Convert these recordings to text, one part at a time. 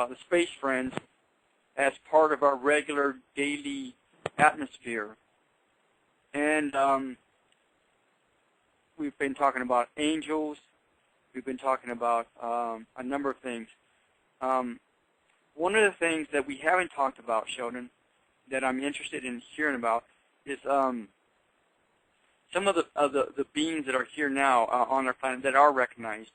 the space friends as part of our regular daily atmosphere. And we've been talking about angels. We've been talking about a number of things. One of the things that we haven't talked about, Sheldan, that I'm interested in hearing about is some of the beings that are here now on our planet that are recognized.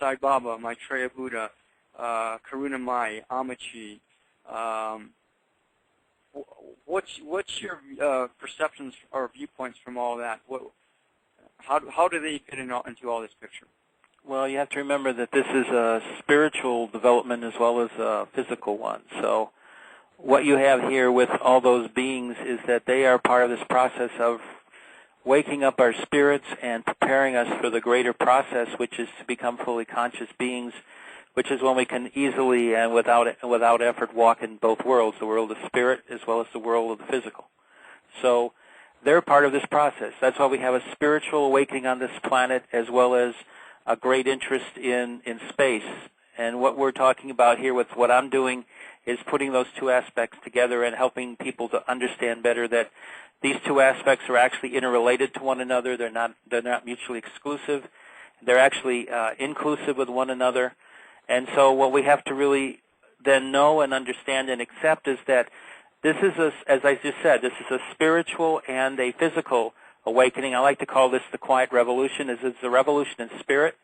Sai Baba, Maitreya Buddha, Karuna Mai, Amachi. What's your perceptions or viewpoints from all that? How do they fit into all this picture? Well, you have to remember that this is a spiritual development as well as a physical one. So what you have here with all those beings is that they are part of this process of waking up our spirits and preparing us for the greater process, which is to become fully conscious beings, which is when we can easily and without effort walk in both worlds, the world of spirit as well as the world of the physical. So they're part of this process. That's why we have a spiritual awakening on this planet as well as a great interest in space. And what we're talking about here with what I'm doing is putting those two aspects together and helping people to understand better that these two aspects are actually interrelated to one another. They're not mutually exclusive. They're actually inclusive with one another. And so what we have to really then know and understand and accept is that this is, as I just said, this is a spiritual and a physical awakening. I like to call this the quiet revolution. It's a revolution in spirit.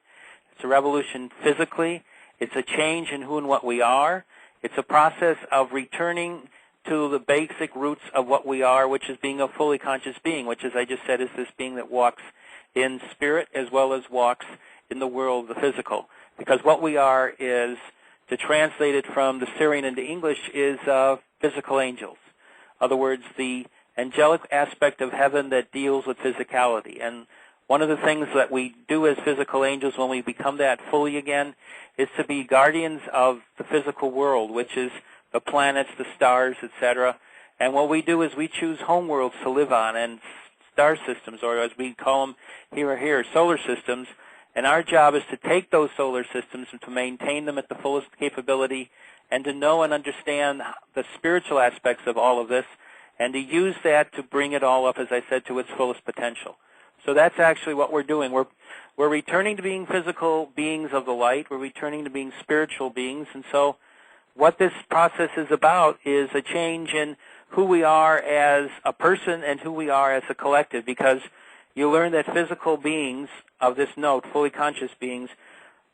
It's a revolution physically. It's a change in who and what we are. It's a process of returning to the basic roots of what we are, which is being a fully conscious being, which, as I just said, is this being that walks in spirit as well as walks in the world of the physical. Because what we are is, to translate it from the Syrian into English, is physical angels. In other words, the angelic aspect of heaven that deals with physicality. And one of the things that we do as physical angels when we become that fully again is to be guardians of the physical world, which is the planets, the stars, etc. And what we do is we choose home worlds to live on and star systems, or as we call them here, solar systems. And our job is to take those solar systems and to maintain them at the fullest capability and to know and understand the spiritual aspects of all of this and to use that to bring it all up, as I said, to its fullest potential. So that's actually what we're doing. We're returning to being physical beings of the light. We're returning to being spiritual beings. And so what this process is about is a change in who we are as a person and who we are as a collective, because you learn that physical beings of this note, fully conscious beings,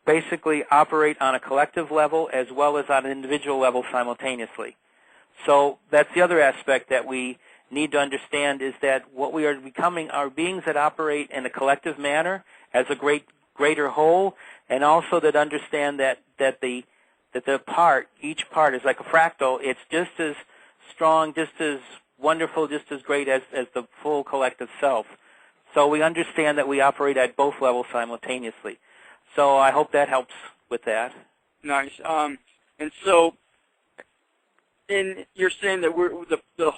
basically operate on a collective level as well as on an individual level simultaneously. So that's the other aspect that we need to understand, is that what we are becoming are beings that operate in a collective manner as a greater whole, and also that understand that each part is like a fractal. It's just as strong, just as wonderful, just as great as the full collective self. So we understand that we operate at both levels simultaneously. So I hope that helps with that. Nice. And so, you're saying that the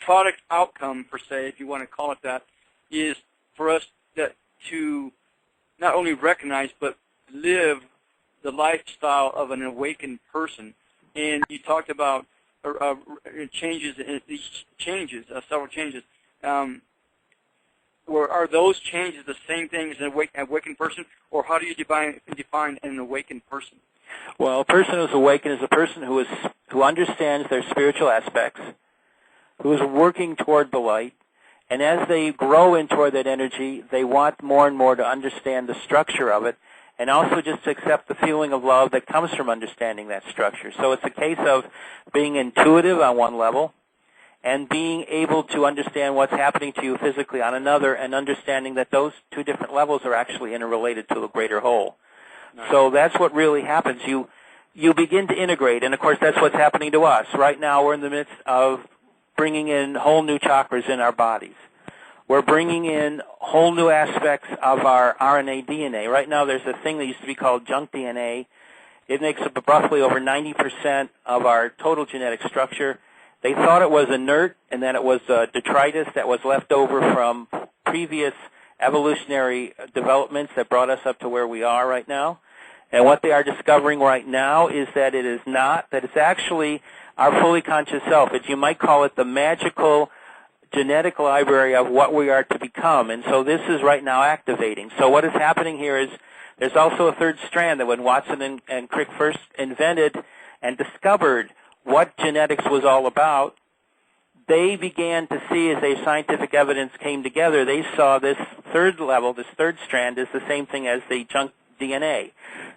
product outcome, per se, if you want to call it that, is for us to not only recognize but live the lifestyle of an awakened person. And you talked about changes, several changes. Are those changes the same thing as an awakened person, or how do you define an awakened person? Well, a person who's awakened is a person who understands their spiritual aspects, who is working toward the light, and as they grow in toward that energy, they want more and more to understand the structure of it, and also just to accept the feeling of love that comes from understanding that structure. So it's a case of being intuitive on one level, and being able to understand what's happening to you physically on another, and understanding that those two different levels are actually interrelated to a greater whole. Nice. So that's what really happens. You begin to integrate, and of course that's what's happening to us. Right now we're in the midst of bringing in whole new chakras in our bodies. We're bringing in whole new aspects of our RNA DNA. Right now there's a thing that used to be called junk DNA. It makes up roughly over 90% of our total genetic structure. They thought it was inert, and that it was detritus that was left over from previous evolutionary developments that brought us up to where we are right now. And what they are discovering right now is that it is not, that it's actually our fully conscious self. You might call it the magical genetic library of what we are to become. And so this is right now activating. So what is happening here is there's also a third strand that when Watson and Crick first invented and discovered what genetics was all about, they began to see, as their scientific evidence came together, they saw this third level, this third strand, is the same thing as the junk DNA.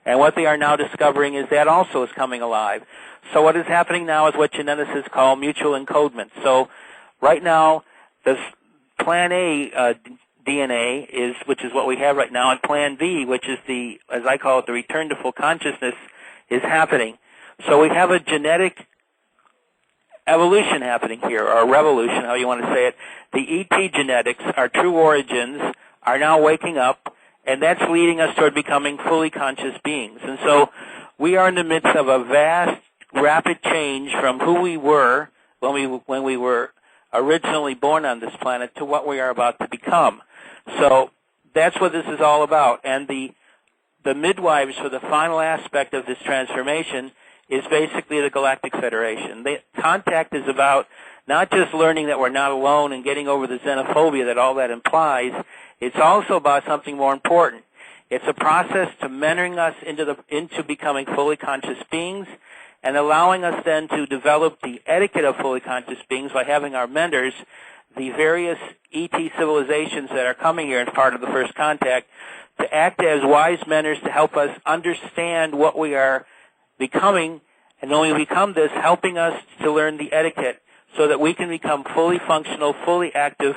And what they are now discovering is that also is coming alive. So what is happening now is what geneticists call mutual encodement. So right now, this Plan A DNA is, which is what we have right now, and Plan B, which is the, as I call it, the return to full consciousness, is happening. So we have a genetic evolution happening here, or revolution, how you want to say it. The ET genetics, our true origins, are now waking up, and that's leading us toward becoming fully conscious beings. And so we are in the midst of a vast, rapid change from who we were when we were originally born on this planet to what we are about to become. So that's what this is all about. And the midwives for the final aspect of this transformation is basically the Galactic Federation. The contact is about not just learning that we're not alone and getting over the xenophobia that all that implies. It's also about something more important. It's a process to mentoring us into becoming fully conscious beings and allowing us then to develop the etiquette of fully conscious beings by having our mentors, the various ET civilizations that are coming here as part of the first contact, to act as wise mentors to help us understand what we are becoming, and when we become this, helping us to learn the etiquette so that we can become fully functional, fully active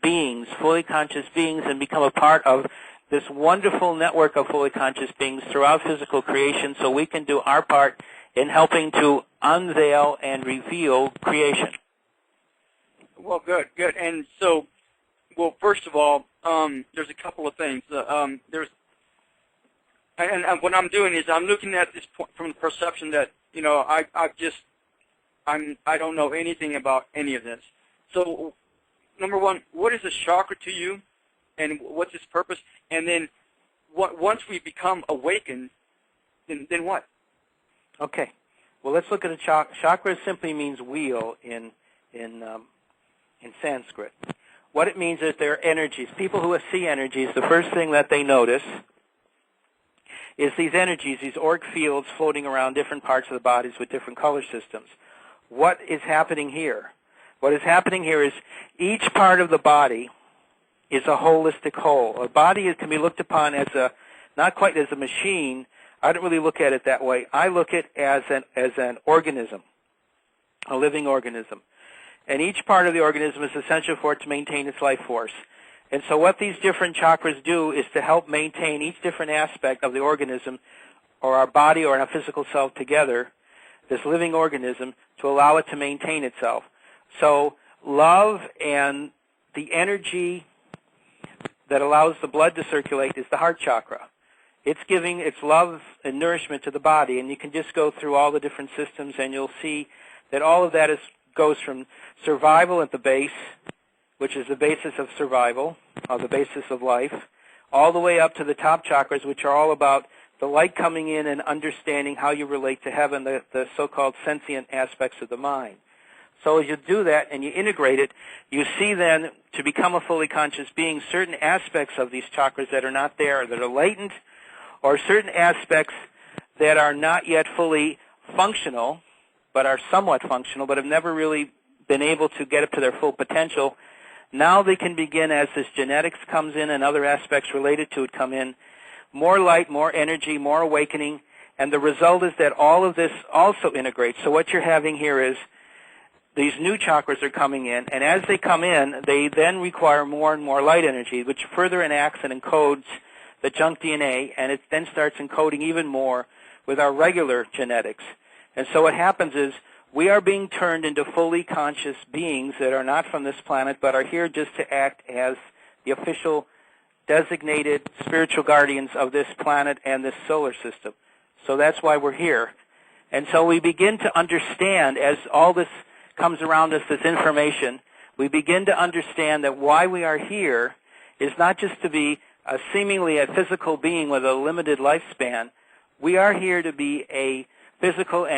beings, fully conscious beings, and become a part of this wonderful network of fully conscious beings throughout physical creation so we can do our part in helping to unveil and reveal creation. Well, good. And so, well, first of all, there's a couple of things. And what I'm doing is I'm looking at this point from the perception that, you know, I don't know anything about any of this. So, number one, what is a chakra to you, and what's its purpose? And then, once we become awakened, then what? Okay. Well, let's look at a chakra. Chakra simply means wheel in Sanskrit. What it means is they're energies. People who see energies, the first thing that they notice is these energies, these auric fields floating around different parts of the bodies with different color systems. What is happening here? What is happening here is each part of the body is a holistic whole. A body can be looked upon as not quite as a machine. I don't really look at it that way. I look at it as an organism, a living organism. And each part of the organism is essential for it to maintain its life force. And so what these different chakras do is to help maintain each different aspect of the organism, or our body or our physical self together, this living organism, to allow it to maintain itself. So love and the energy that allows the blood to circulate is the heart chakra. It's giving its love and nourishment to the body, and you can just go through all the different systems and you'll see that all of that goes from survival at the base, which is the basis of survival, or the basis of life, all the way up to the top chakras, which are all about the light coming in and understanding how you relate to heaven, the so-called sentient aspects of the mind. So as you do that and you integrate it, you see then, to become a fully conscious being, certain aspects of these chakras that are not there, that are latent, or certain aspects that are not yet fully functional, but are somewhat functional, but have never really been able to get up to their full potential. Now they can begin, as this genetics comes in and other aspects related to it come in, more light, more energy, more awakening, and the result is that all of this also integrates. So what you're having here is these new chakras are coming in, and as they come in, they then require more and more light energy, which further enacts and encodes the junk DNA, and it then starts encoding even more with our regular genetics. And so what happens is we are being turned into fully conscious beings that are not from this planet, but are here just to act as the official designated spiritual guardians of this planet and this solar system. So that's why we're here. And so we begin to understand, as all this comes around us, this information, we begin to understand that why we are here is not just to be seemingly a physical being with a limited lifespan, We are here to be a physical